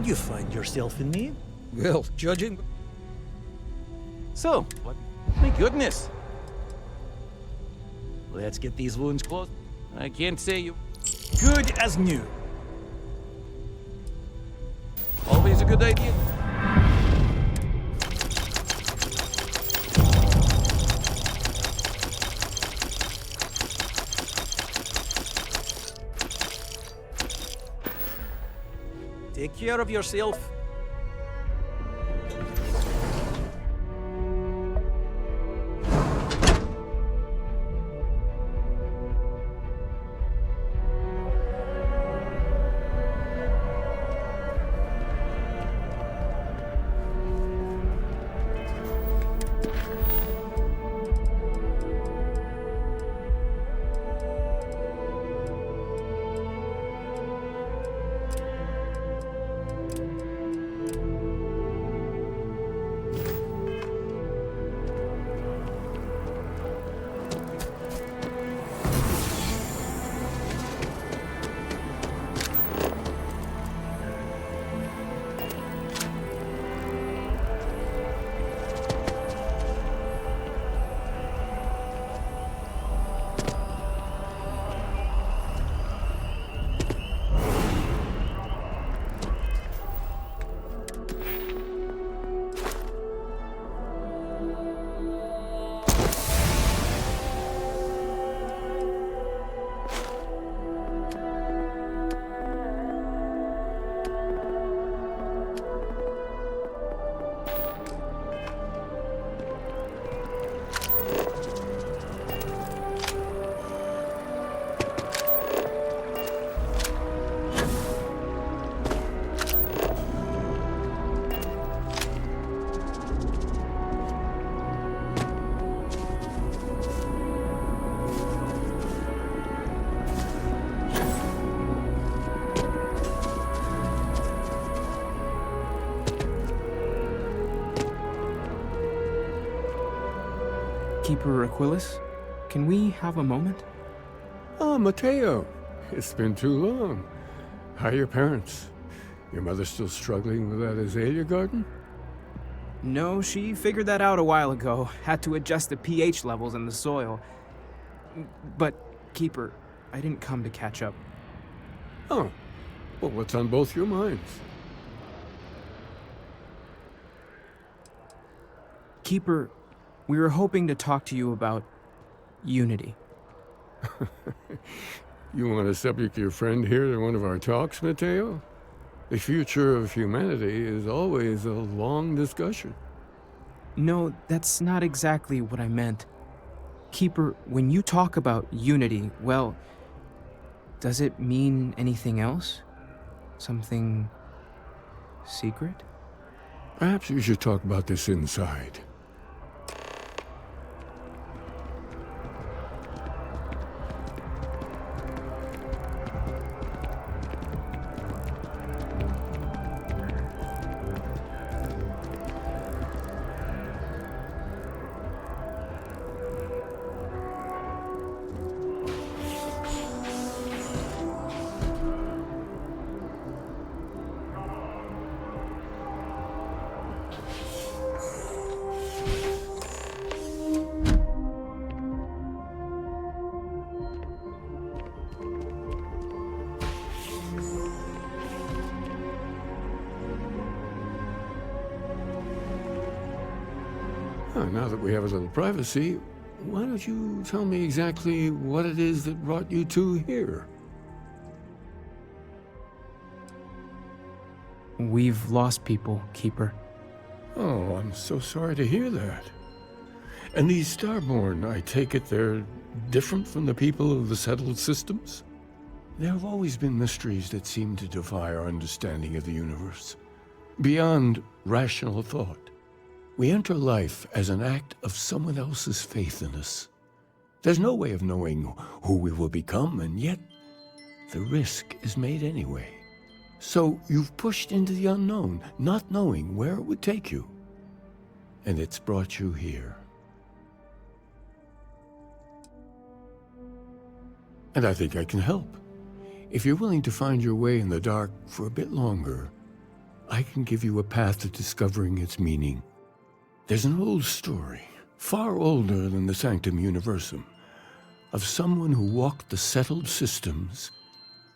How'd you find yourself in me? Well, judging... So, what? My goodness. Let's get these wounds closed. I can't say you... Good as new. Always a good idea. Take care of yourself. Keeper Aquilus, can we have a moment? Oh, Matteo. It's been too long. How are your parents? Your mother still struggling with that azalea garden? No, she figured that out a while ago. Had to adjust the pH levels in the soil. But, Keeper, I didn't come to catch up. Oh. Well, what's on both your minds? Keeper, we were hoping to talk to you about unity. You want to subject your friend here to one of our talks, Matteo? The future of humanity is always a long discussion. No, that's not exactly what I meant. Keeper, when you talk about unity, well, does it mean anything else? Something secret? Perhaps we should talk about this inside. Now that we have a little privacy, why don't you tell me exactly what it is that brought you two here? We've lost people, Keeper. Oh, I'm so sorry to hear that. And these Starborn, I take it they're different from the people of the settled systems? There have always been mysteries that seem to defy our understanding of the universe. Beyond rational thought. We enter life as an act of someone else's faith in us. There's no way of knowing who we will become, and yet the risk is made anyway. So you've pushed into the unknown, not knowing where it would take you. And it's brought you here. And I think I can help. If you're willing to find your way in the dark for a bit longer, I can give you a path to discovering its meaning. There's an old story, far older than the Sanctum Universum, of someone who walked the settled systems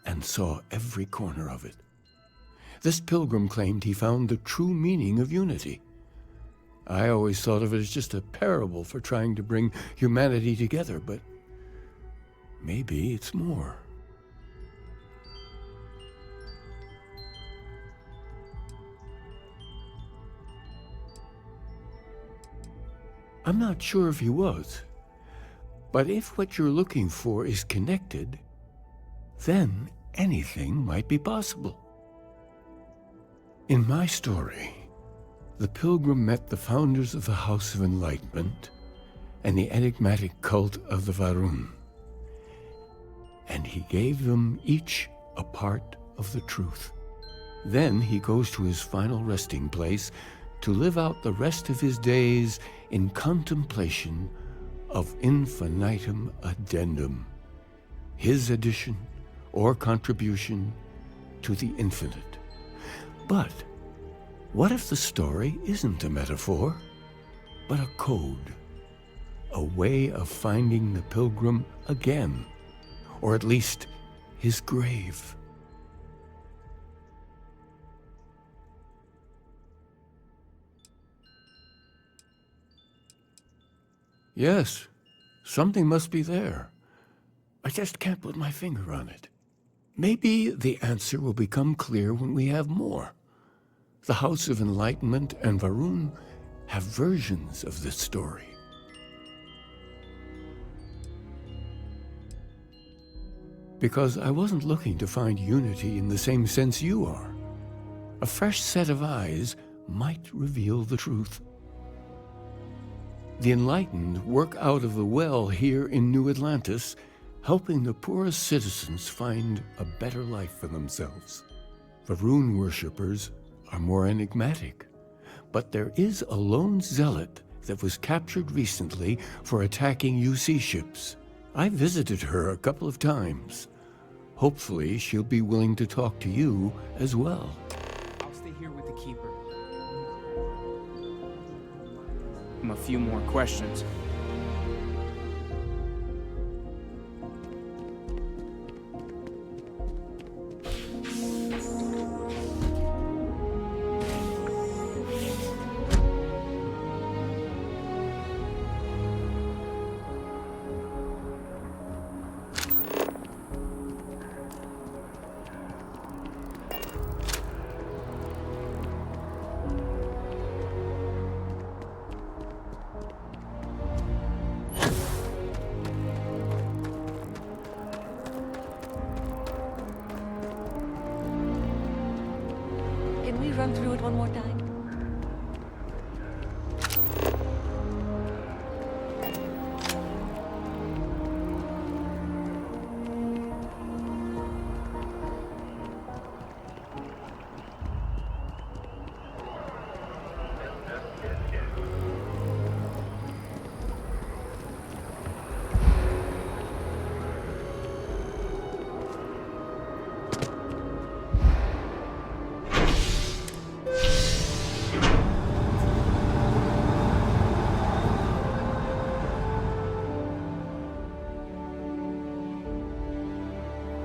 and saw every corner of it. This pilgrim claimed he found the true meaning of unity. I always thought of it as just a parable for trying to bring humanity together, but maybe it's more. I'm not sure if he was, but if what you're looking for is connected, then anything might be possible. In my story, the pilgrim met the founders of the House of Enlightenment and the enigmatic cult of the Varun, and he gave them each a part of the truth. Then he goes to his final resting place to live out the rest of his days in contemplation of infinitum addendum, his addition or contribution to the infinite. But what if the story isn't a metaphor, but a code, a way of finding the pilgrim again, or at least his grave? Yes, something must be there. I just can't put my finger on it. Maybe the answer will become clear when we have more. The House of Enlightenment and Varun have versions of this story. Because I wasn't looking to find unity in the same sense you are. A fresh set of eyes might reveal the truth. The enlightened work out of the well here in New Atlantis, helping the poorest citizens find a better life for themselves. Varun worshippers are more enigmatic, but there is a lone zealot that was captured recently for attacking UC ships. I visited her a couple of times. Hopefully, she'll be willing to talk to you as well. I'll stay here with the Keeper. A few more questions. Can we run through it one more time?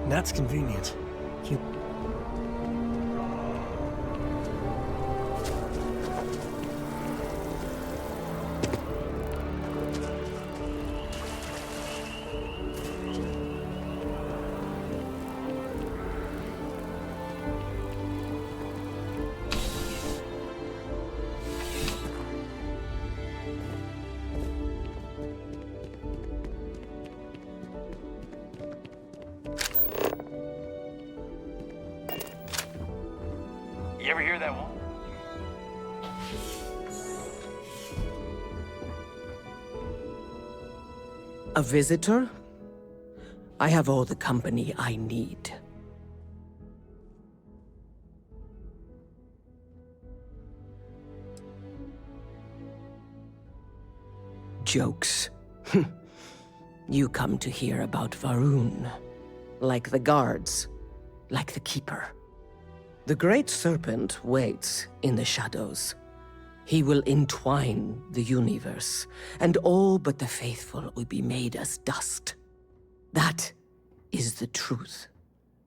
That's convenient. You ever hear that one? A visitor? I have all the company I need. Jokes. You come to hear about Varun. Like the guards, like the Keeper. But I have a better plan. If you come to hear about Varun, like the guards, like the Keeper, then you come to hear about Varun. Like the guards, like the Keeper. But I have a better plan. Like the guards, like the Keeper. The Great Serpent waits in the shadows. He will entwine the universe, and all but the faithful will be made as dust. That is the truth.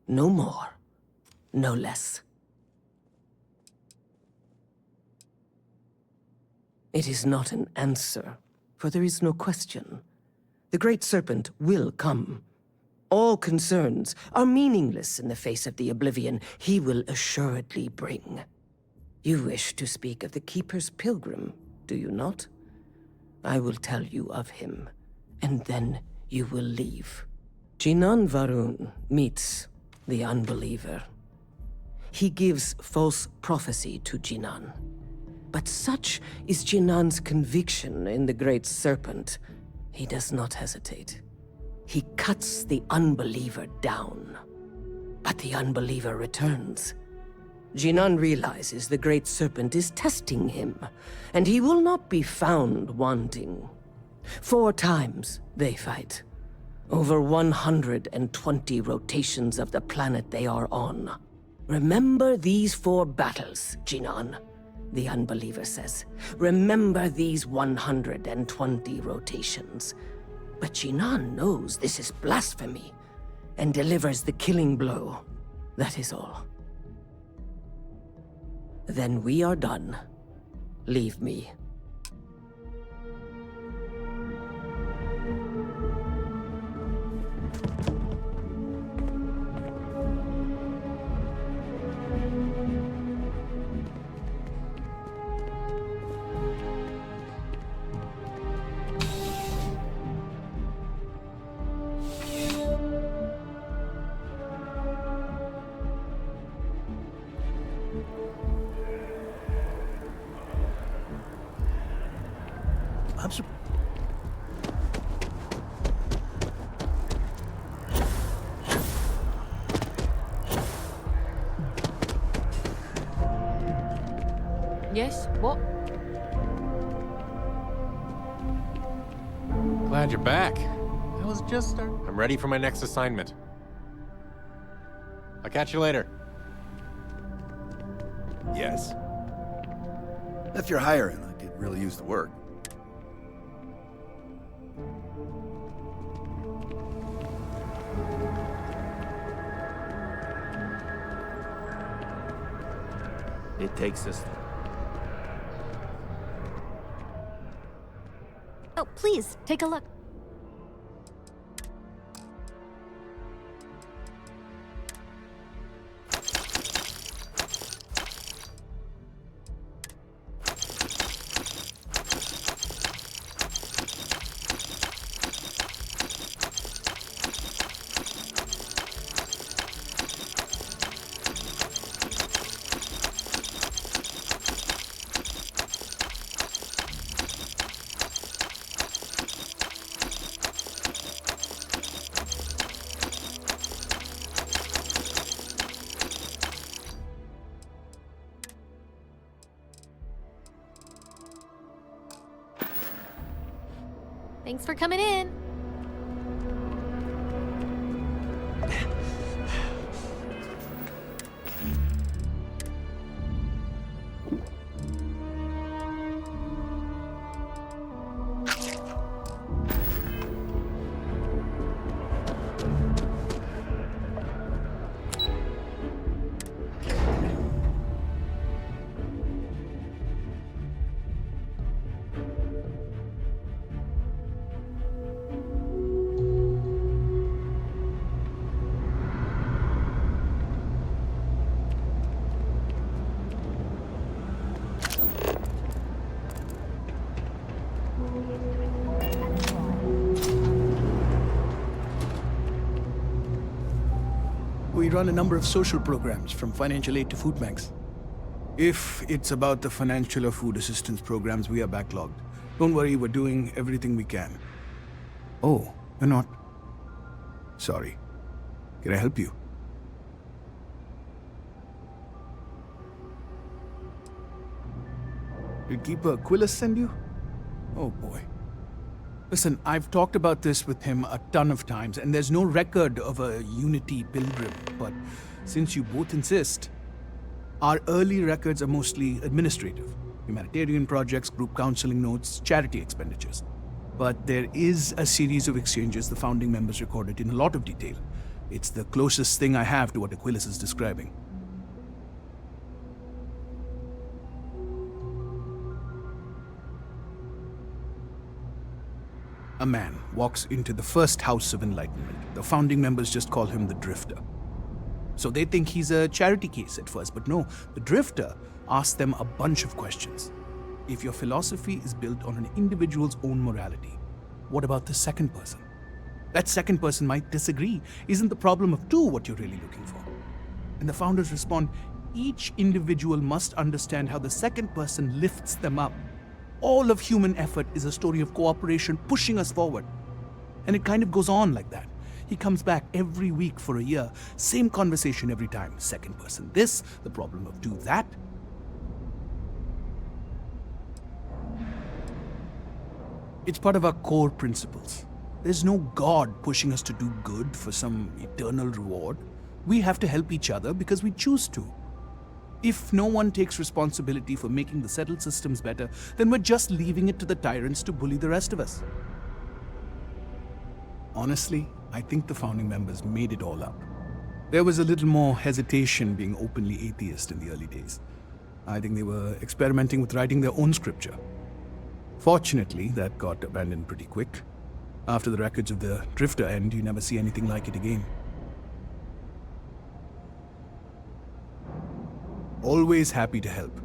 No more, no less. It is not an answer, for there is no question. The Great Serpent will come. All concerns are meaningless in the face of the oblivion he will assuredly bring. You wish to speak of the Keeper's Pilgrim, do you not? I will tell you of him, and then you will leave. Jinan Varun meets the unbeliever. He gives false prophecy to Jinan. But such is Jinan's conviction in the Great Serpent, he does not hesitate. He cuts the unbeliever down. But the unbeliever returns. Jinan realizes the Great Serpent is testing him, and he will not be found wanting. 4 times they fight. Over 120 rotations of the planet they are on. Remember these 4 battles, Jinan, the unbeliever says. Remember these 120 rotations. But Jinan knows this is blasphemy, and delivers the killing blow. That is all. Then we are done. Leave me. I'm sur- Yes? What? Glad you're back. I was just starting. I'm ready for my next assignment. I'll catch you later. Yes. If you're hiring, I could really use the work. It takes us. Oh, please, take a look. Thanks for coming in. We run a number of social programs, from financial aid to food banks. If it's about the financial or food assistance programs, we are backlogged. Don't worry, we're doing everything we can. Oh, you're not? Sorry. Can I help you? Did Keeper Aquilus send you? Oh boy. Listen, I've talked about this with him a ton of times, and there's no record of a Unity pilgrim, but since you both insist, Our early records are mostly administrative: humanitarian projects, group counseling notes, charity expenditures. But there is a series of exchanges the founding members recorded in a lot of detail. It's the closest thing I have to what Aquilus is describing. A man walks into the first house of enlightenment. The founding members just call him the Drifter. So they think he's a charity case at first, but no, the Drifter asks them a bunch of questions. If your philosophy is built on an individual's own morality, what about the second person? That second person might disagree. Isn't the problem of two what you're really looking for? And the founders respond, each individual must understand how the second person lifts them up. All of human effort is a story of cooperation pushing us forward. And it kind of goes on like that. He comes back every week for a year, same conversation every time. Second person this, the problem of two that. It's part of our core principles. There's no God pushing us to do good for some eternal reward. We have to help each other because we choose to. If no one takes responsibility for making the settled systems better, then we're just leaving it to the tyrants to bully the rest of us. Honestly, I think the founding members made it all up. There was a little more hesitation being openly atheist in the early days. I think they were experimenting with writing their own scripture. Fortunately, that got abandoned pretty quick. After the records of the Drifter end, you never see anything like it again. Always happy to help.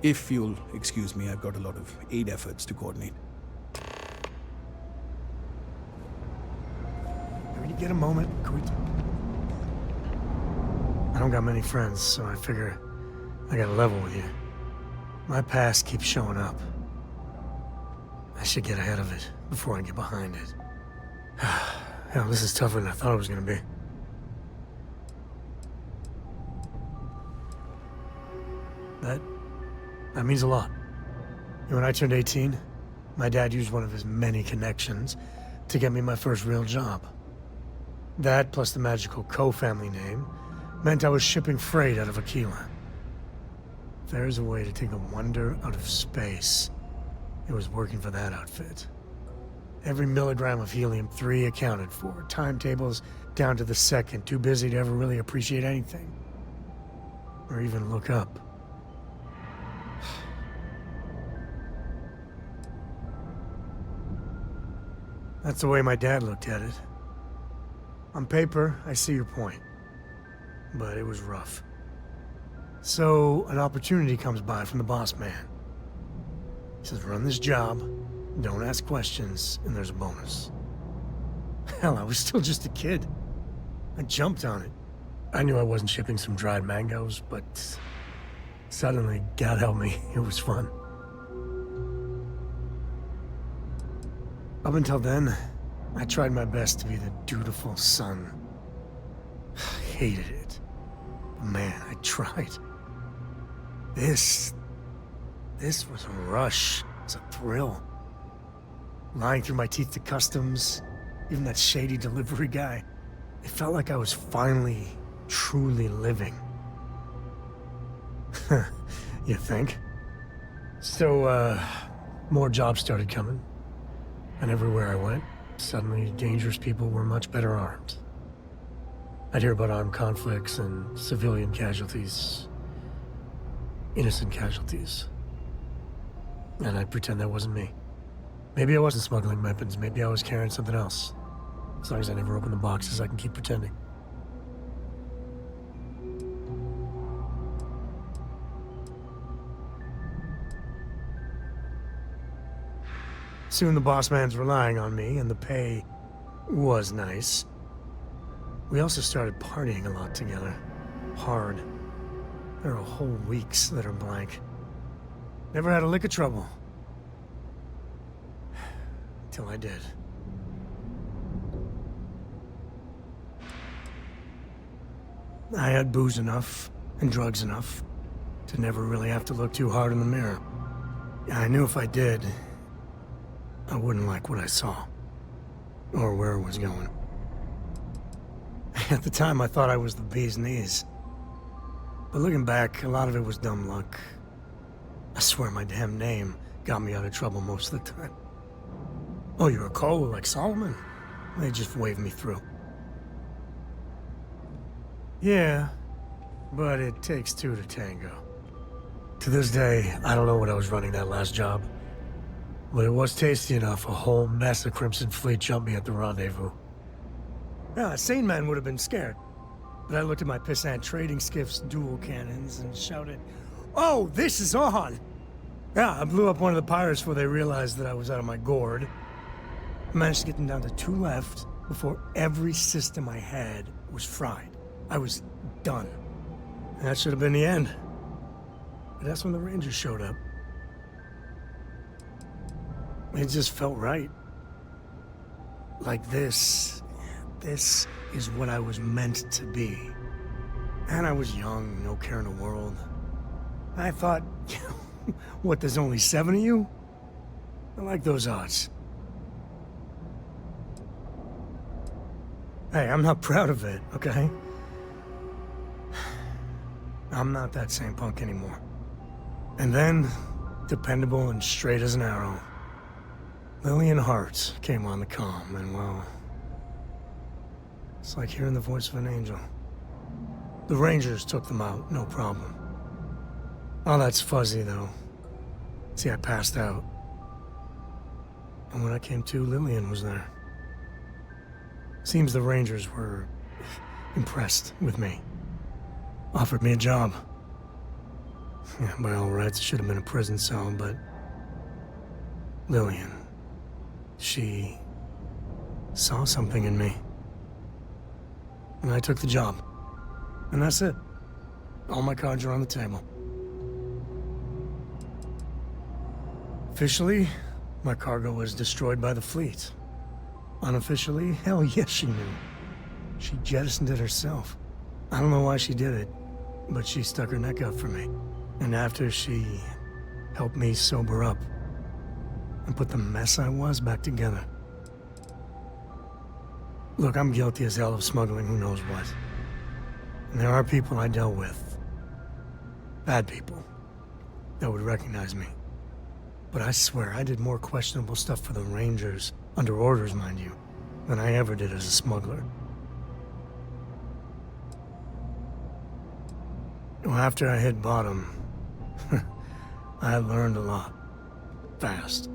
If you'll excuse me, I've got a lot of aid efforts to coordinate. When you get a moment, could we... I don't got many friends, so I figure I gotta level with you. My past keeps showing up. I should get ahead of it before I get behind it. Hell, this is tougher than I thought it was gonna be. That means a lot. When I turned 18, my dad used one of his many connections to get me my first real job. That, plus the magical co-family name, meant I was shipping freight out of Aquila. If there's a way to take the wonder out of space, it was working for that outfit. Every milligram of helium-3 accounted for. Timetables down to the second, too busy to ever really appreciate anything. Or even look up. That's the way my dad looked at it. On paper, I see your point. But it was rough. So, an opportunity comes by from the boss man. He says, run this job, don't ask questions, and there's a bonus. Hell, I was still just a kid. I jumped on it. I knew I wasn't shipping some dried mangoes, but suddenly, God help me, it was fun. Up until then, I tried my best to be the dutiful son. Hated it. But man, I tried. This was a rush. It was a thrill. Lying through my teeth to customs, even that shady delivery guy. It felt like I was finally, truly living. You think? So, more jobs started coming. And everywhere I went, suddenly dangerous people were much better armed. I'd hear about armed conflicts and civilian casualties. Innocent casualties. And I'd pretend that wasn't me. Maybe I wasn't smuggling weapons, maybe I was carrying something else. As long as I never open the boxes, I can keep pretending. Soon the boss man's relying on me, and the pay was nice. We also started partying a lot together. Hard. There are whole weeks that are blank. Never had a lick of trouble. Till I did. I had booze enough, and drugs enough, to never really have to look too hard in the mirror. I knew if I did, I wouldn't like what I saw, or where it was going. At the time, I thought I was the bee's knees. But looking back, a lot of it was dumb luck. I swear my damn name got me out of trouble most of the time. Oh, you're a Cole like Solomon? They just waved me through. Yeah, but it takes two to tango. To this day, I don't know what I was running that last job. But it was tasty enough, a whole mess of Crimson Fleet jumped me at the rendezvous. Yeah, a sane man would have been scared. But I looked at my pissant trading skiff's dual cannons and shouted, "Oh, this is on!" Yeah, I blew up one of the pirates before they realized that I was out of my gourd. I managed to get them down to 2 left before every system I had was fried. I was done. And that should have been the end. But that's when the Rangers showed up. It just felt right. Like this is what I was meant to be. And I was young, no care in the world. I thought, what, there's only 7 of you? I like those odds. Hey, I'm not proud of it, okay? I'm not that same punk anymore. And then, dependable and straight as an arrow, Lillian Hart came on the comm, and well, it's like hearing the voice of an angel. The Rangers took them out, no problem. All that's fuzzy, though. See, I passed out. And when I came to, Lillian was there. Seems the Rangers were impressed with me. Offered me a job. Yeah, by all rights, it should have been a prison cell, but Lillian, she saw something in me. And I took the job. And that's it. All my cards are on the table. Officially, my cargo was destroyed by the fleet. Unofficially, hell yes she knew. She jettisoned it herself. I don't know why she did it, but she stuck her neck out for me. And after she helped me sober up and put the mess I was back together. Look, I'm guilty as hell of smuggling who knows what. And there are people I dealt with, bad people, that would recognize me. But I swear I did more questionable stuff for the Rangers, under orders, mind you, than I ever did as a smuggler. Well, after I hit bottom, I learned a lot. Fast.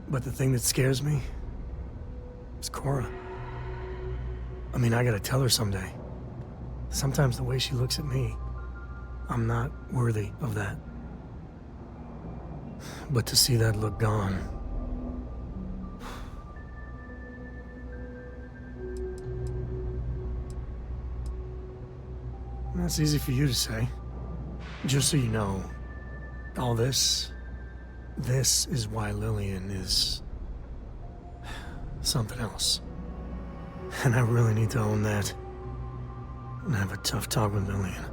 But the thing that scares me is Cora. I mean, I gotta tell her someday. Sometimes the way she looks at me, I'm not worthy of that. But to see that look gone... That's easy for you to say. Just so you know, all this is why Lillian is something else. And I really need to own that. And have a tough talk with Lillian.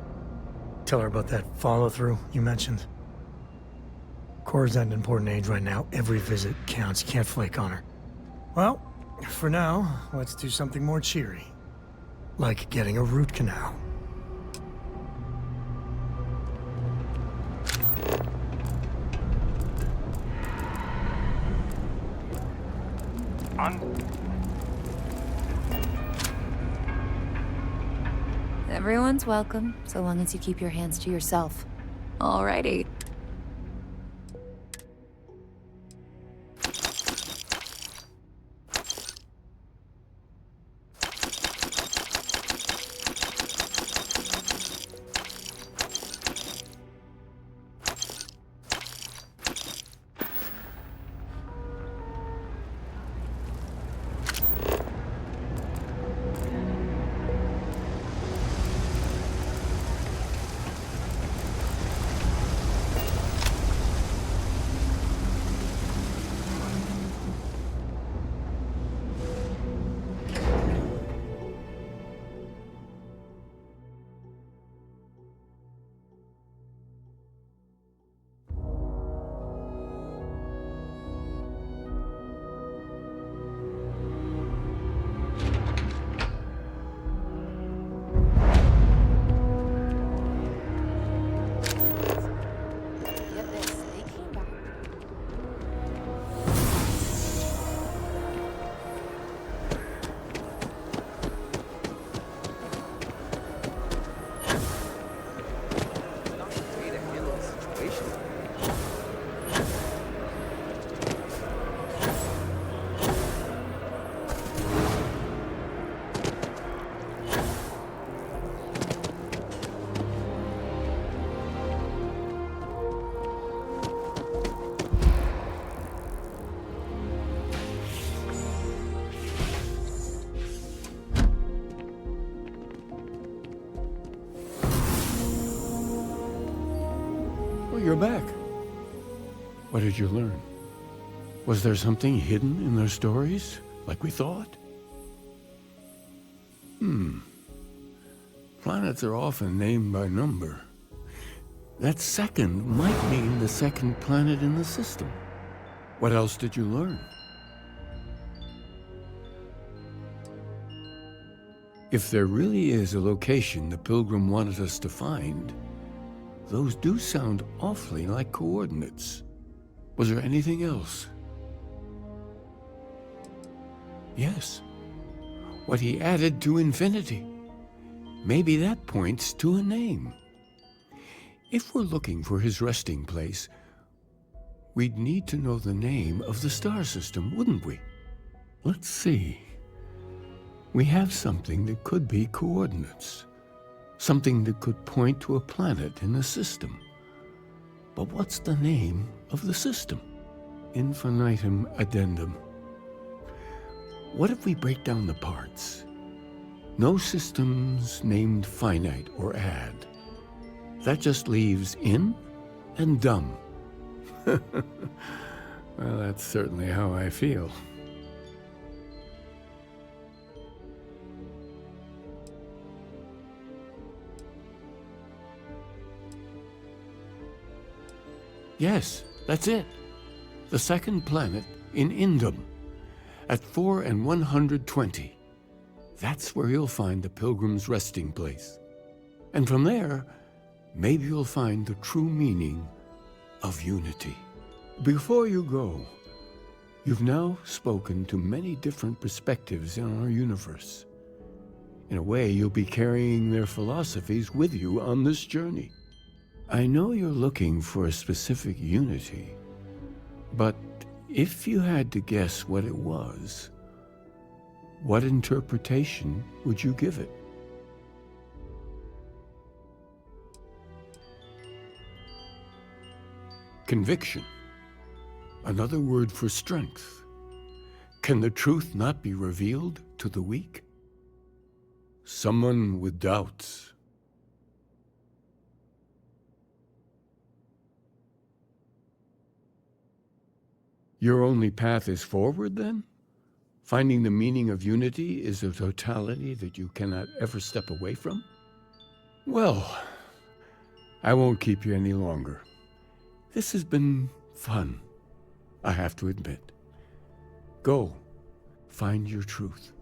Tell her about that follow-through you mentioned. Cora's at an important age right now. Every visit counts. You can't flake on her. Well, for now, let's do something more cheery. Like getting a root canal. Everyone's welcome, so long as you keep your hands to yourself. Alrighty. you're back. What did you learn? Was there something hidden in their stories, like we thought? Planets are often named by number. That second might mean the second planet in the system. What else did you learn? If there really is a location the Pilgrim wanted us to find, those do sound awfully like coordinates. Was there anything else? Yes. What he added to infinity. Maybe that points to a name. If we're looking for his resting place, we'd need to know the name of the star system, wouldn't we? Let's see. We have something that could be coordinates. Something that could point to a planet in the system. But what's the name of the system? Infinitum addendum. What if we break down the parts? No systems named finite or add. That just leaves in and dumb. Well, that's certainly how I feel. Yes, that's it. The second planet in Indum, at 4 and 120. That's where you'll find the Pilgrim's resting place. And from there, maybe you'll find the true meaning of unity. Before you go, you've now spoken to many different perspectives in our universe. In a way, you'll be carrying their philosophies with you on this journey. I know you're looking for a specific unity, but if you had to guess what it was, what interpretation would you give it? Conviction. Another word for strength. Can the truth not be revealed to the weak? Someone with doubts. Your only path is forward, then? Finding the meaning of unity is a totality that you cannot ever step away from? Well, I won't keep you any longer. This has been fun, I have to admit. Go, find your truth.